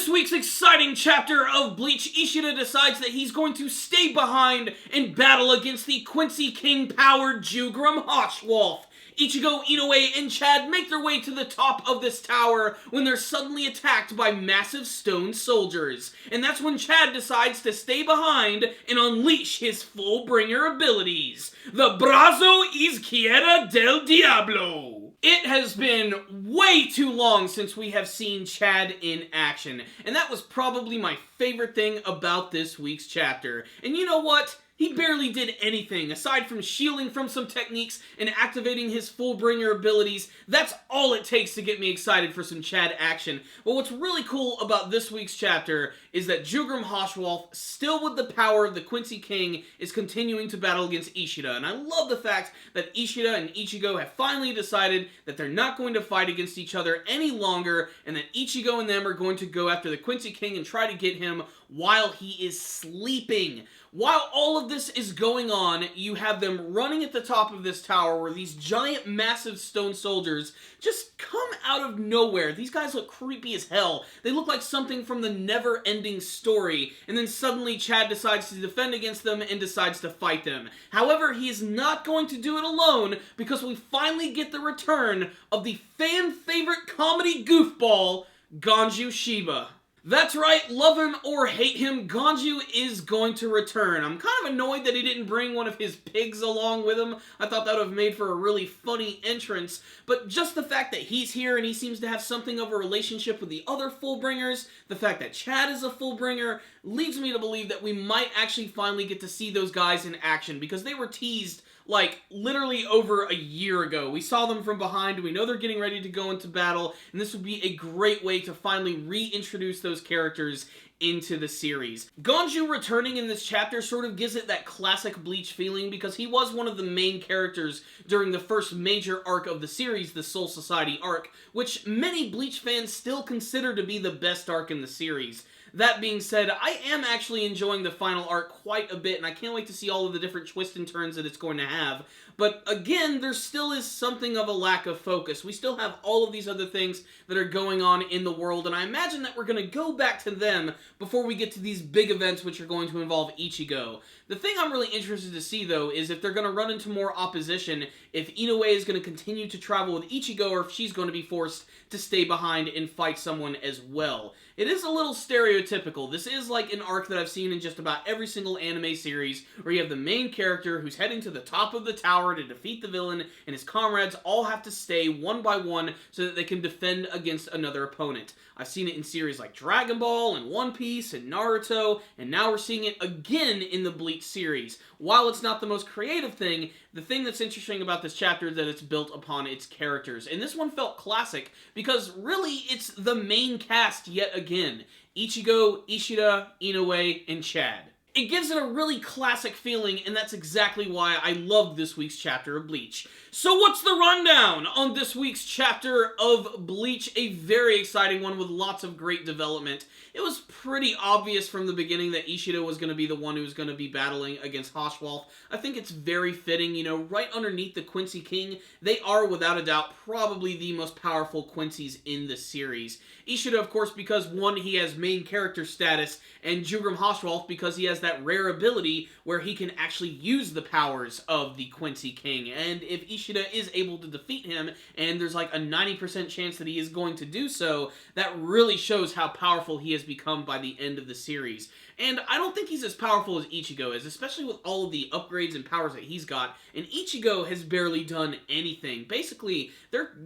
this week's exciting chapter of Bleach, Ishida decides that he's going to stay behind and battle against the Quincy King-powered Jugrum Hoshwolf. Ichigo, Inoue, and Chad make their way to the top of this tower when they're suddenly attacked by massive stone soldiers. And that's when Chad decides to stay behind and unleash his full-bringer abilities. The Brazo Izquierda del Diablo! It has been way too long since we have seen Chad in action, and that was probably my favorite thing about this week's chapter. And you know what? He barely did anything, aside from shielding from some techniques and activating his full-bringer abilities. That's all it takes to get me excited for some Chad action. But what's really cool about this week's chapter is that Jugrum Hoshwolf, still with the power of the Quincy King, is continuing to battle against Ishida. And I love the fact that Ishida and Ichigo have finally decided that they're not going to fight against each other any longer, and that Ichigo and them are going to go after the Quincy King and try to get him while he is sleeping. While all of this is going on, you have them running at the top of this tower where these giant, massive stone soldiers just come out of nowhere. These guys look creepy as hell. They look like something from the never-ending story, and then suddenly Chad decides to defend against them and decides to fight them. However, he is not going to do it alone because we finally get the return of the fan-favorite comedy goofball, Ganju Shiba. That's right, love him or hate him, Ganju is going to return. I'm kind of annoyed that he didn't bring one of his pigs along with him. I thought that would have made for a really funny entrance, but just the fact that he's here and he seems to have something of a relationship with the other Fullbringers, the fact that Chad is a Fullbringer, leads me to believe that we might actually finally get to see those guys in action, because they were teased like, literally over a year ago. We saw them from behind, we know they're getting ready to go into battle, and this would be a great way to finally reintroduce those characters into the series. Ganju returning in this chapter sort of gives it that classic Bleach feeling, because he was one of the main characters during the first major arc of the series, the Soul Society arc, which many Bleach fans still consider to be the best arc in the series. That being said, I am actually enjoying the final arc quite a bit, and I can't wait to see all of the different twists and turns that it's going to have. But again, there still is something of a lack of focus. We still have all of these other things that are going on in the world, and I imagine that we're going to go back to them before we get to these big events which are going to involve Ichigo. The thing I'm really interested to see, though, is if they're going to run into more opposition, if Inoue is going to continue to travel with Ichigo, or if she's going to be forced to stay behind and fight someone as well. It is a little stereotypical. This is like an arc that I've seen in just about every single anime series, where you have the main character who's heading to the top of the tower to defeat the villain, and his comrades all have to stay one by one so that they can defend against another opponent. I've seen it in series like Dragon Ball, and One Piece, and Naruto, and now we're seeing it again in the Bleach series. While it's not the most creative thing, the thing that's interesting about this chapter is that it's built upon its characters. And this one felt classic, because really it's the main cast yet again. Ichigo, Ishida, Inoue, and Chad. It gives it a really classic feeling, and that's exactly why I love this week's chapter of Bleach. So what's the rundown on this week's chapter of Bleach? A very exciting one with lots of great development. It was pretty obvious from the beginning that Ishida was going to be the one who was going to be battling against Hoshwolf. I think it's very fitting, you know, right underneath the Quincy King, they are without a doubt probably the most powerful Quincy's in the series. Ishida, of course, because one, he has main character status, and Jugrum Hoshwolf because he has that rare ability where he can actually use the powers of the Quincy King. And if Ishida is able to defeat him, and there's like a 90% chance that he is going to do so, that really shows how powerful he has become by the end of the series. And I don't think he's as powerful as Ichigo is, especially with all of the upgrades and powers that he's got. And Ichigo has barely done anything. Basically,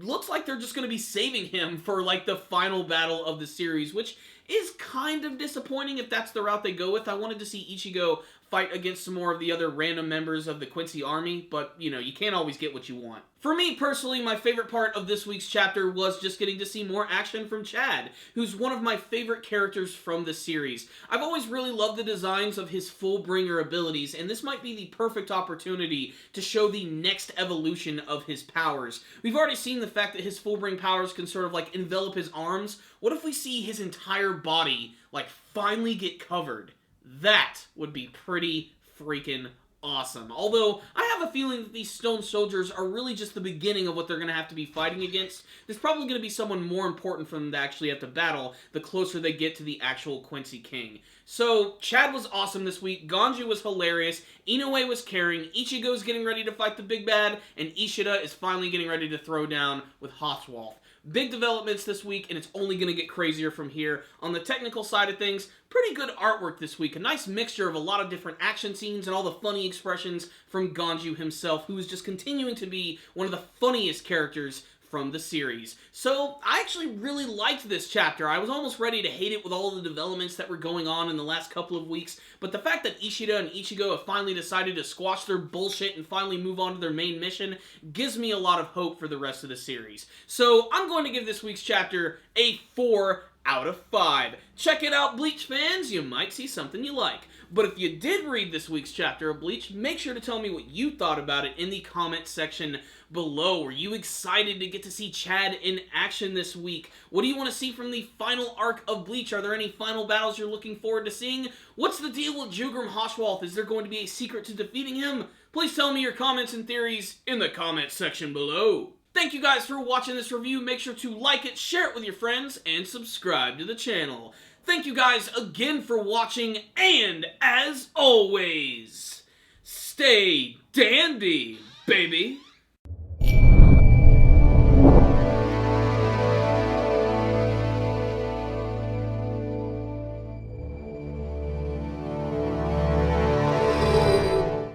looks like they're just going to be saving him for like the final battle of the series, which is kind of disappointing if that's the route they go with. I wanted to see Ichigo fight against some more of the other random members of the Quincy army, but, you know, you can't always get what you want. For me, personally, my favorite part of this week's chapter was just getting to see more action from Chad, who's one of my favorite characters from the series. I've always really loved the designs of his full-bringer abilities, and this might be the perfect opportunity to show the next evolution of his powers. We've already seen the fact that his full-bring powers can sort of, like, envelop his arms. What if we see his entire body, like, finally get covered? That would be pretty freaking awesome. Although, I have a feeling that these stone soldiers are really just the beginning of what they're going to have to be fighting against. There's probably going to be someone more important for them to actually have to battle the closer they get to the actual Quincy King. So, Chad was awesome this week, Ganju was hilarious, Inoue was caring, Ichigo's getting ready to fight the big bad, and Ishida is finally getting ready to throw down with Hochwalth. Big developments this week, and it's only going to get crazier from here. On the technical side of things, pretty good artwork this week. A nice mixture of a lot of different action scenes and all the funny expressions from Ganju himself, who is just continuing to be one of the funniest characters from the series. So, I actually really liked this chapter. I was almost ready to hate it with all the developments that were going on in the last couple of weeks, but the fact that Ishida and Ichigo have finally decided to squash their bullshit and finally move on to their main mission gives me a lot of hope for the rest of the series. So, I'm going to give this week's chapter a 4 out of 5. Check it out, Bleach fans. You might see something you like. But if you did read this week's chapter of Bleach, make sure to tell me what you thought about it in the comment section below. Were you excited to get to see Chad in action this week? What do you want to see from the final arc of Bleach? Are there any final battles you're looking forward to seeing? What's the deal with Jugrim Hochwalth? Is there going to be a secret to defeating him? Please tell me your comments and theories in the comment section below. Thank you guys for watching this review. Make sure to like it, share it with your friends, and subscribe to the channel. Thank you guys again for watching, and as always, stay dandy, baby!